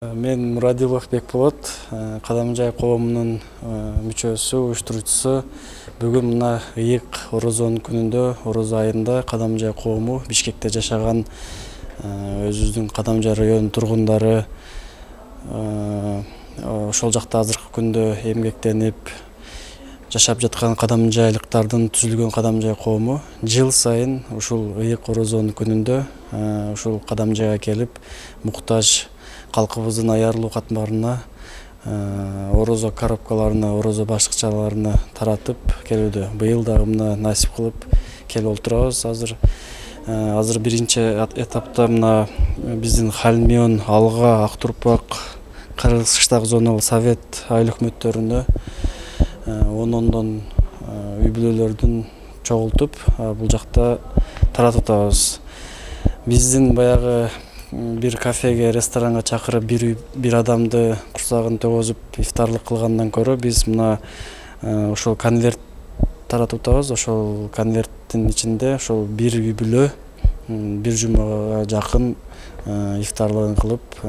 Мен Мурадилов Бекболот, Кадамжай коомунун мүчөсү, уюштуруучусу. Бүгүн мына ыйык орозонун күнүндө, орозо айында Кадамжай коому Бишкекте жашаган өзүбүздүн Кадамжай районунун тургундары ошол жакта азыркы күндө эмгектенип жашап жаткан кадамжайлыктардын түзүлгөн Кадамжай коому жыл сайын ушул ыйык орозонун күнүндө ушул Кадамжайга келип муктаж калкыбыздын аярлуу катмарына орозо коробкаларына, орозо башыкчаларына таратып келүүдө. Быйыл дагы мына насип кылып келип отурабыз. Азыр биринчи этапта мына биздин Халмион, Алга, Ак Турпак, Кыргыз Кыштак зоналык совет айыл өкмөттөрүнө ондон үй бүлөлөрдүн чогултуп бул жакта таратып атабыз. Биздин баягы бир кафеге, ресторанга чакырып бир адамды курсагын тогозуп ифтарлык кылгандан көрө биз мына ошол конверт таратып атабыз. Ошол конверттин ичинде ошол бир үй бүлө бир жумага жакын ифтарлыгын кылып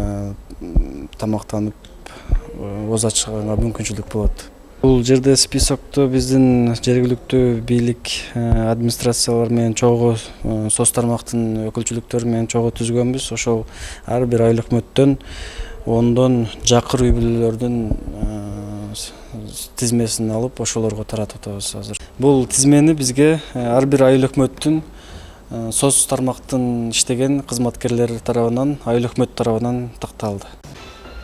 тамактанып ооз ачганга мүмкүнчүлүк болот. Бул жерде списокту биздин жергиликтүү бийлик администрациялар менен чогуу соц тармактын өкүлчүлүктөрү менен чогуу түзгөнбүз. Ошол ар бир айыл өкмөттөн ондон жакыр үй бүлөлөрдүн тизмесин алып ошолорго таратып атабыз азыр. Бул тизмени бизге ар бир айыл өкмөттүн соц тармактын иштеген кызматкерлери тарабынан, айыл өкмөт тарабынан такталды.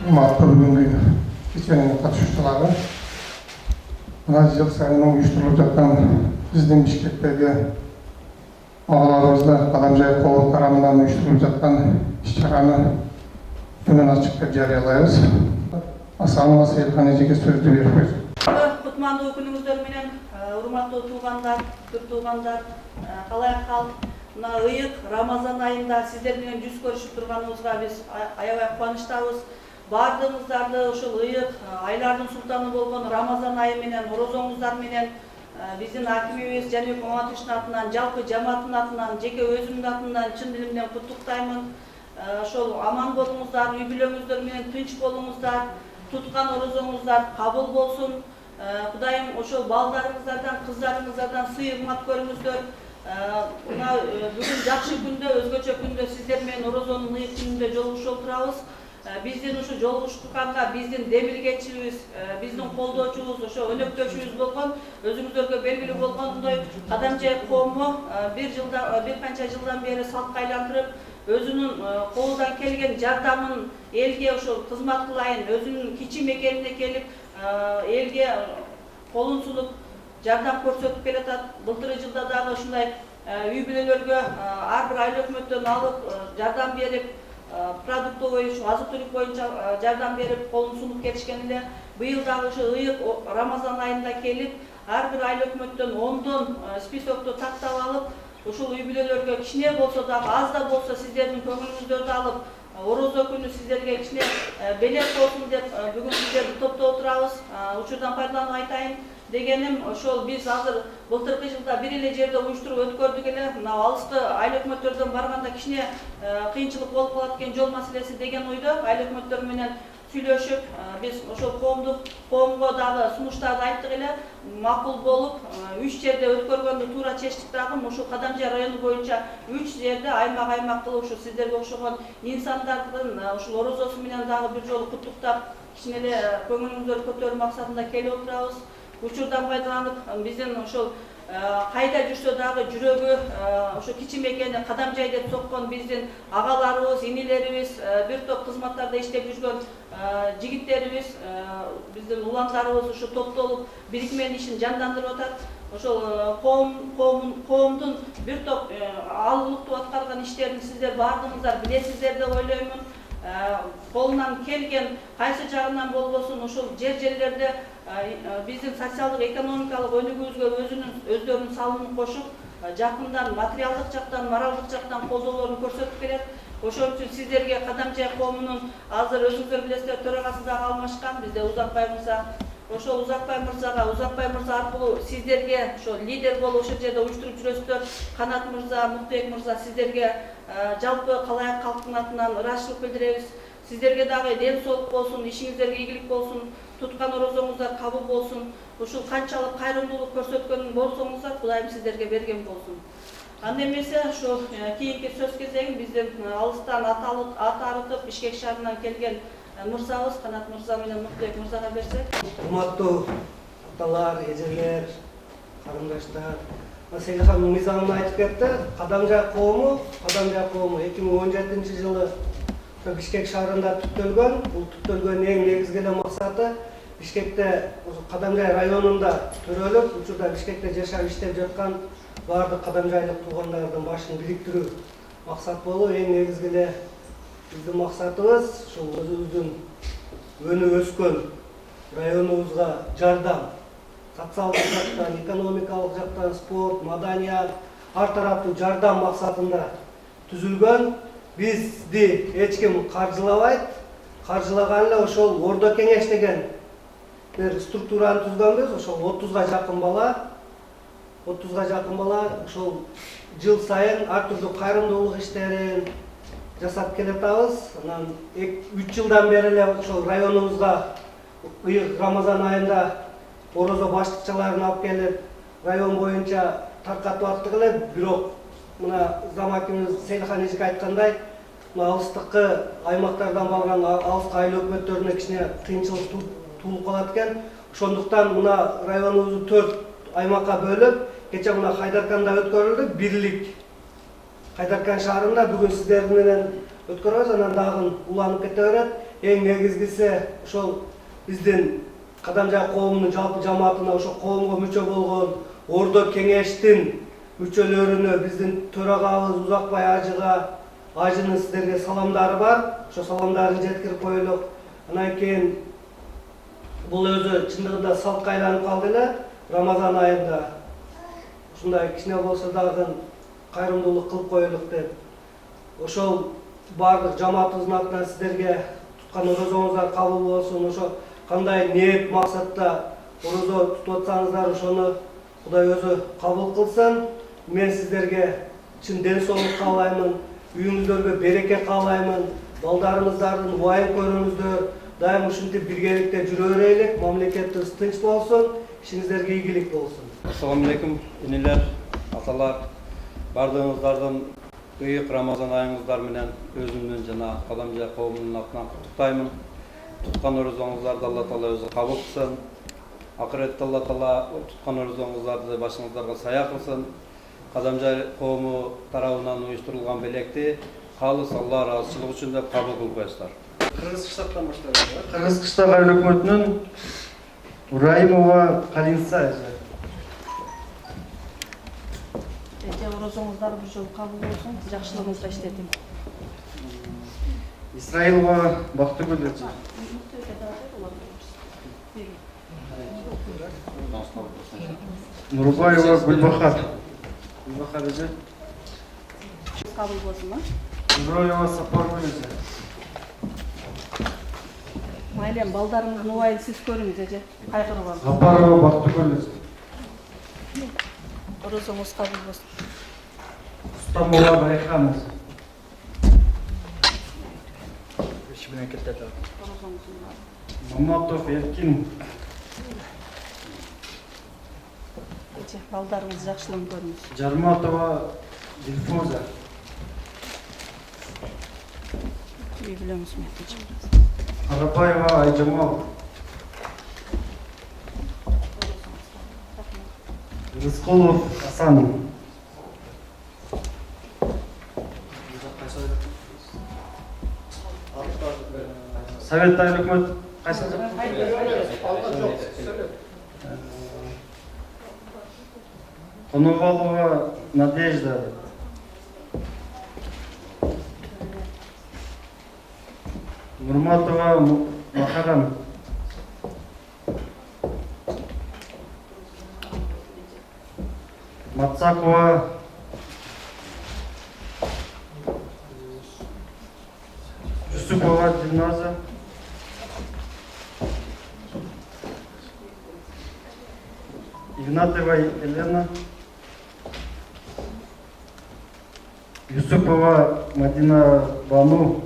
Бүгүнкү кеченин катышуучулары мына жыл сайын уюштурулуп жаткан биздин Бишкектеги агаларыбызда Кадамжай коому тарабынан уюштурулуп жаткан иш-чараны күнүн ачык деп жарыялайбыз. Асанова Сейилхане эжеге сөздү берип койсун. Кутмандуу күнүңүздөр менен, урматтуу туугандар, көп туугандар, калай кал? Мына ыйык Рамазан айында сиздер менен жүз көрүшүп турганыбызга биз аябай кубанычтабыз. Бардыгыңыздарды ушул ыйык айлардын султаны болгон Рамазан айы менен, орозоңуздар менен биздин акимибиз Жаныбек Маматовичтин атынан, жалпы жамааттын атынан, жеке өзүмдүн атымдан чын дилимден куттуктаймын. Ошол аман болуңуздар, үй бүлөңүздөр менен тынч болуңуздар, туткан орозоңуздар кабыл болсун. Кудайым ошол балдарыңыздардан, кыздарыңыздардан сый-урмат көрүңүздөр. Мына бүгүн жакшы күндө, өзгөчө күндө сиздер менен орозонун ыйык күнүндө жолугушуп отурабыз. Биздин ушу жолугушканга биздин демилгечибиз, биздин колдоочубуз, ошо өнөктөшүбүз болгон, өзүңүздөргө белгилүү болгондой Кадамжай коому бир канча жылдан бери салтка айландырып, өзүнүн колунан келген жардамын элге ошо кызмат кылайын, өзүнүн кичи мекенине келип, элге колун сунуп жардам көрсөтүп келатат. Былтыркы жылда дагы ушундай үй бүлөлөргө ар бир айыл өкмөттөн алып жардам берип, продуктовый, азык-түлүк боюнча жардам берип, колун сунуп келишкен эле. Быйыл дагы ушу ыйык Рамазан айында келип, ар бир айыл өкмөттөн ондон списокту тактап алып, ушул үй бүлөлөргө кичине болсо дагы, аз да болсо сиздердин көңүлүңүздөрдү алып, орозо күнү сиздерге кичине белек болсун деп бүгүн сиздерди топтоп отурабыз. Учурдан пайдаланып айтайын дегеним, ошол биз азыр былтыркы жылда бир эле жерде уюштуруп өткөрдүк эле. Мына алыскы айыл өкмөттөрдөн барганда кичине кыйынчылык болуп калат экен, жол маселеси деген ойдо айыл өкмөттөр менен сүйлөшүп, биз ошол коомго дагы сунуштарды айттык эле. Макул болуп, 3 жерде өткөргөндү туура чечтик дагы. Ушул Кадамжай району боюнча 3 жерде аймак кылып ушу сиздерге окшогон инсандардын ушул орозосу менен дагы бир жолу куттуктап, кичине эле көңүлүңүздөрдү көтөрүү максатында келип отурабыз. Учурдан пайдаланып, биздин ошол кайда жүрсө дагы жүрөгү ошо кичи мекени Кадамжай деп соккон биздин агаларыбыз, инилерибиз, бир топ кызматтарда иштеп жүргөн жигиттерибиз, биздин уландарыбыз ушу топтолуп бирикменин ишин жандандырып атат. Ошол коомдун бир топ алыктуу аткарган иштерин сиздер бардыгыңыздар билесиздер деп ойлоймун. Колунан келген кайсы жагынан болбосун ушул жерлерде биздин социалдык экономикалык өнүгүүбүзгө өздөрүнүн салымын кошуп, жакындан материалдык жактан, моралдык жактан колдоолорун көрсөтүп келет. Ошон үчүн сиздерге Кадамжай коомунун азыр өзүңүздөр билесиздер төрагасы дагы алмашкан, бизде Узакбай мырза. Ошол Узакбай мырза аркылуу сиздерге ошо лидер болуп ошол жерде уюштуруп жүрөсүздөр. Канат мырза, Муктубек мырза, сиздерге жалпы калай калктын атынан ыраазычылык билдиребиз. Сиздерге дагы ден соолук болсун, ишиңиздерге ийгилик болсун, туткан орозоңуздар кабыл болсун. Ушул канчалык кайрымдуулук көрсөткөн болсоңуздар Кудайым сиздерге берген болсун. Анда эмесе ушу кийинки сөз кезеги биздин алыстан ат арытып Бишкек шаарынан келген мырзабыз Канат мырза менен Муктубек мырзага берсек. Урматтуу аталар, эжелер, карындаштар. Сейилхан мыйзамын айтып кетти. Кадамжай коому 2017-жылы Бишкек шаарында түптөлгөн. Бул түптөлгөн эң негизги максаты Бишкекте Кадамжай районунда төрөлүп, учурда Бишкекте жашап иштеп жаткан бардык кадамжайлык туугандардын башын бириктирүү максат болуп, эң негизги биздин максатыбыз ушул өзүбүздүн өнүп өскөн районубузга жардам, социалдык жактан, экономикалык жактан, спорт, маданият, ар тараптуу жардам максатында түзүлгөн. Бизди эч ким каржылабайт. Каржылаган эле ошол Ордо кеңеш деген бир структураны түзгөнбүз. Ошол 30га жакын бала ошол жыл сайын ар түрдүү кайрымдуулук иштерин жасап келатабыз. Анан 3 жылдан бери эле ошол районубузга ыйык Рамазан айында орозо баштыкчаларын алып келип, район боюнча таркатып аттык эле. Бирок мына замакимиз Сейилхан эжеке айткандай, мына алыстыкы аймактардан барган алыскы айыл өкмөттөрүнө кичине кыйынчылык туулуп калат экен. Ошондуктан мына районубузду 4 аймакка бөлүп, кече мына Хайдарканда өткөрүлдү. Бирлик Хайдаркан шаарында бүгүн сиздер менен өткөрөбүз. Анан дагы уланып кете берет. Эң негизгиси ошол биздин Кадамжай коомунун жалпы жамаатына, ошо коомго мүчө болгон Ордо кеңештин мүчөлөрүнө, биздин төрагабыз Узакбай ажынын сиздерге саламдары бар. Ошо саламдарын жеткирип коелук. Анан кийин бул өзү чындыгында салтка айланып калды эле. Рамазан айында ушундай кичине болсо дагы кайрымдуулук кылып коелук деп. Ошол бардык жамаатыбыздын атынан сиздерге туткан орозоңуздар кабыл болсун. Ошо кандай ниет максатта орозо тутуп атсаңыздар, ошону Кудай өзү кабыл кылсын. Мен сиздерге чын ден соолук каалаймын, үйүңүздөргө береке каалаймын, балдарыңыздардын убайын көрүңүздөр, дайым ушинтип биргеликте жүрө берелик, мамлекетибиз тынч болсун, ишиңиздерге ийгилик болсун. Ассаламу алейкум, инилер, аталар, бардыгыңыздардын ыйык Рамазан айыңыздар менен өзүмдүн жана Кадамжай коомунун атынан куттуктаймын. Туткан орозоңуздарды Алла Таала өзү кабыл кылсын. Акыретте Алла Таала туткан орозоңуздарды башыңыздарга сая кылсын. Кадамжай коому тарабынан уюштурулган белекти калыс Алла ыраазычылыгы үчүн деп кабыл кылып коесуздар. Кыргызстандын баштайбыз. Кыргызстан айыл өкмөтүнүн Uraimova Калинса эже. Орозоңуздар бир жолу кабыл болсун, жакшылыгыңызга иштетиң. Исраилова Бактыгүл эже. Нурбаева Гүлбахар. Гүлбахар эже. Кабыл болсун, а? Нуроева Сапаргүл эже. Майлем, балдарыңыздын убайын сиз көрүңүз эже. Кайгырбаңыз. Сапарова Бактыгүл эже. Орозоңуз кабыл болсун. Стамбула Байхан эже. Маматов Эркин. Балдарыңыз жакшылыгын көрүңүз. Жарматова Дилфуза. Үй билемиз мен. Карабаева Айжамал. Рыскулов Асан. Совет айыл өкмөт кайсы? Коновалова Надежда. Нурматова Махарам. Мацакова Юсупова Дильназа. Игнатова Елена. Юсупова Мадина Бану.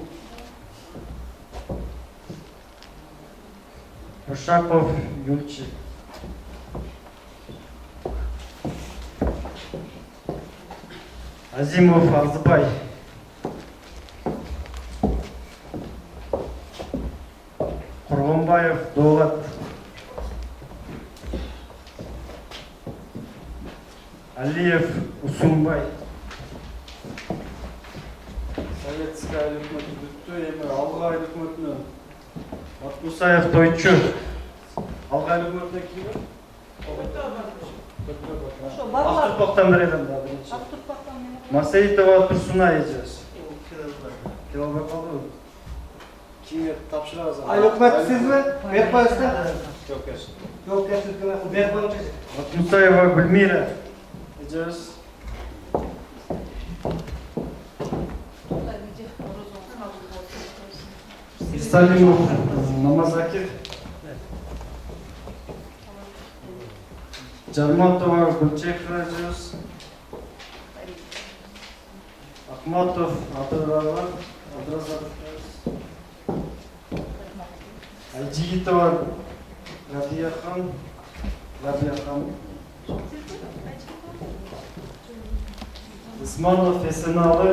Ушаков Юльчи. Азимов Азбай. Кургонбаев Довлат. Алиев Усунбай. Советская өкмөтү бүттү, эми Алгай өкмөтүнө Атмусаев Тойчу. Алгай өкмөтүнө ким? Ошо барлар Ақтұрпақтан бередім да бірінші. Ақтұрпақтан мен Масаитова Турсуна ежес. Келбей қалды. Кимге тапшырабыз? Ай өкмөт сизби? Берип коесузда? Жок керсин. Жок керсиз берип коюңуз. Атмусаева Гүлмира ежес. Исалимов Намазакир. Жарматова Гүлчехра ежес. Ахматов Абдуразак. Айжигитова Рабияхан. Исманов Эсеналы.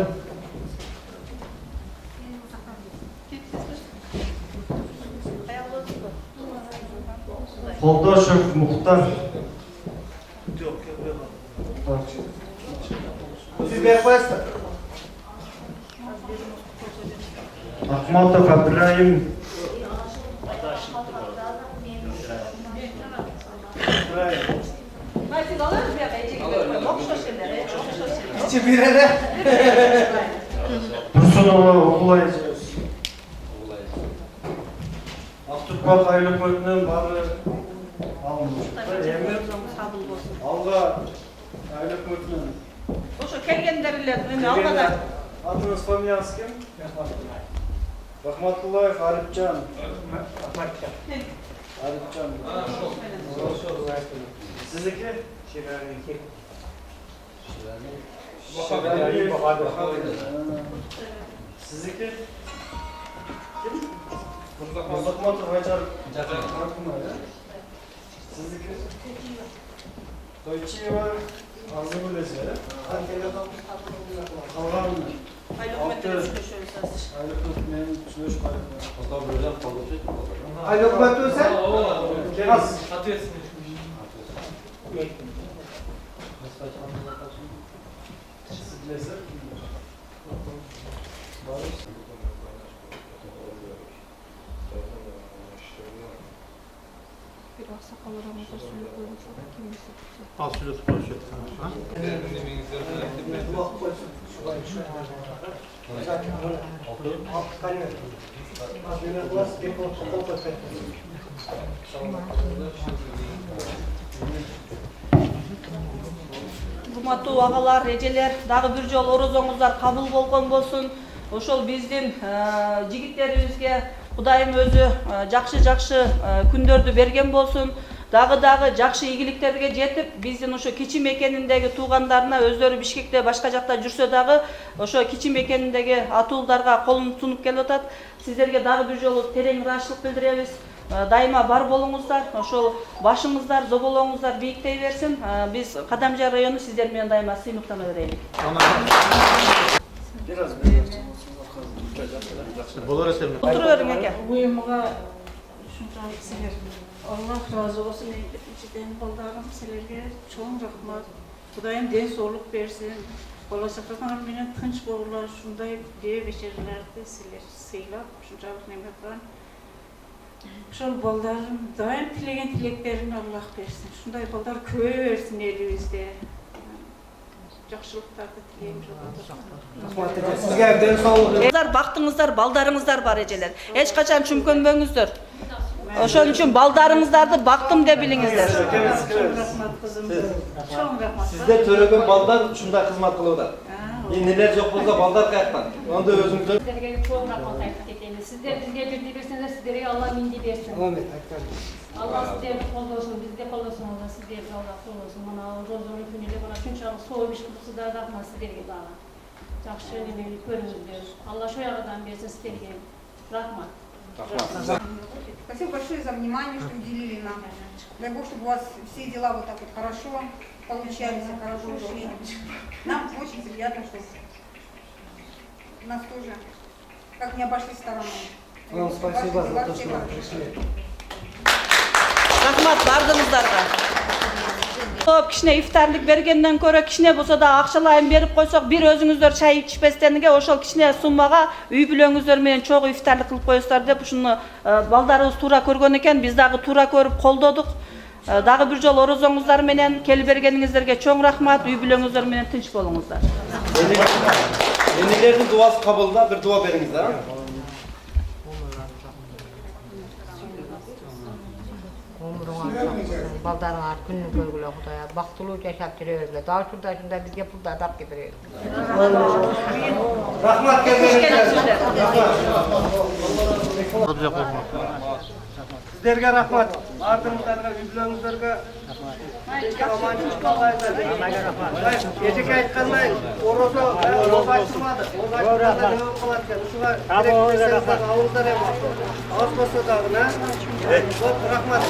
Қолдошев Мұхтар. Сиз берип коесуздар? Ахматов Абдраим. Сиз алыңыз бияка эжеге берип окшош эле, окшош эле. Кичи биреде. Турсунова Оғылай ежес. Ақтұрпақ айлық өтінен бары алынды. Емір Кабыл болсун. алға айлық өтінен. Ошо келгендер эле эми алгада Атыңыз фамилияңыз кім? Рахматуллаев Арипжан. Арипжан. Сіздікі? Сіздікі? Мұрзақматов Айжар. Сіздікі? Тойчиева Арзыгүл есе. Қалған айлык өтөбүз көшөбүз. айлық өтінен сүлөш қайықта. Ай өкмөт өсө? Келас. Al şurada tutma Урматтуу агалар, эжелер, дагы бир жолу орозоңуздар кабыл болгон болсун. Ошол биздин жигиттерибизге Кудайым өзү жакшы күндөрдү берген болсун. Дагы жакшы ийгиликтерге жетип, биздин ошо кичи мекениндеги туугандарына өздөрү Бишкекте башка жакта жүрсө дагы ошо кичи мекениндеги атуулдарга колун сунуп келип атат. Сиздерге дагы бир жолу терең ыраазычылык билдиребиз. Дайыма бар болуңуздар, ошол башыңыздар, зоболоңуздар бийиктей берсин. Биз Кадамжай району сиздер менен дайыма сыймыктана берели. Отура бериң аке. Уюмга ушунчалык силер Аллах разы болсун. Экинчиден балдарым силерге чоң рахмат. Кудайым ден соолук берсин. Болашакка менен тынч болгула ушундай дээ бешерелерди силер сыйлап ушунчалык неметкен. Ошол балдарым дайым тилеген тилектерин Аллах берсин. Ушундай балдар көбөйө берсин элибизде. Жакшылыктарды тилейм жолдо. Сизге ден соолук. Бактыңыздар, балдарыңыздар бар эжелер. Эч качан чүмкөнбөңүздөр. Ошон үчүн балдарыңыздарды бактым деп билиңиздер. Чоң рахмат кызым. Чоң рахмат. Сиздер төрөгөн балдар ушундай кызмат кылууда. Энелер жок болсо балдар каяктан? Онда өзүңүздөр Сіздерге чоң рахмат айтып кетемін. Сіздер бізге бірдей берсеңдер, сіздерге Алла менде берсін. Алла сіздерді қолдасын, бізде қолдасын, Алла сіздерді жалғасы болсын. Мына розаның күнінде мына шуншалық сойып ішкісіздер рахмат сіздерге дағы. Жақсы немені көріңіздер. Алла шояғыдан берсін сіздерге. Рахмат. Спасибо большое за внимание, что уделили нам. Дай Бог, чтобы у вас все дела вот так вот хорошо получались, и хорошо шли. Нам очень приятно, что нас тоже как не обошли стороной. Вам спасибо за то, что вы пришли. Рахмат бардыңыздарга. Кичине ифтарлык бергенден көрө кичине болсо да акчалайын берип койсок, бир өзүңүздөр чай ичпестенге ошол кичине суммага үй бүлөңүздөр менен чогуу ифтарлык кылып коесуздар деп ушуну балдарыбыз туура көргөн экен. Биз дагы туура көрүп колдодук. Дагы бир жолу орозоңуздар менен келип бергениңиздерге чоң рахмат. Үй бүлөңүздөр менен тынч болуңуздар. Енелердің дуасы қабылда, бір дуа беріңіздер. Балдарыңар күннү көргүлө Кудая бактылуу жашап жүрө бергиле. Дагы ушундай бизге пулду адап кетире. Рахмат келгениңиздер. Сіздерге рахмат. Артыңыздарга, үй бүлөңүздөргө аманчылык каалайбыз. Эжеке айткандай, орозо айтылмады. Орозо не болуп калат экен. Ушуга керек нерсеңиздерди алыңыздар эми. Аз болсо дагы, рахмат.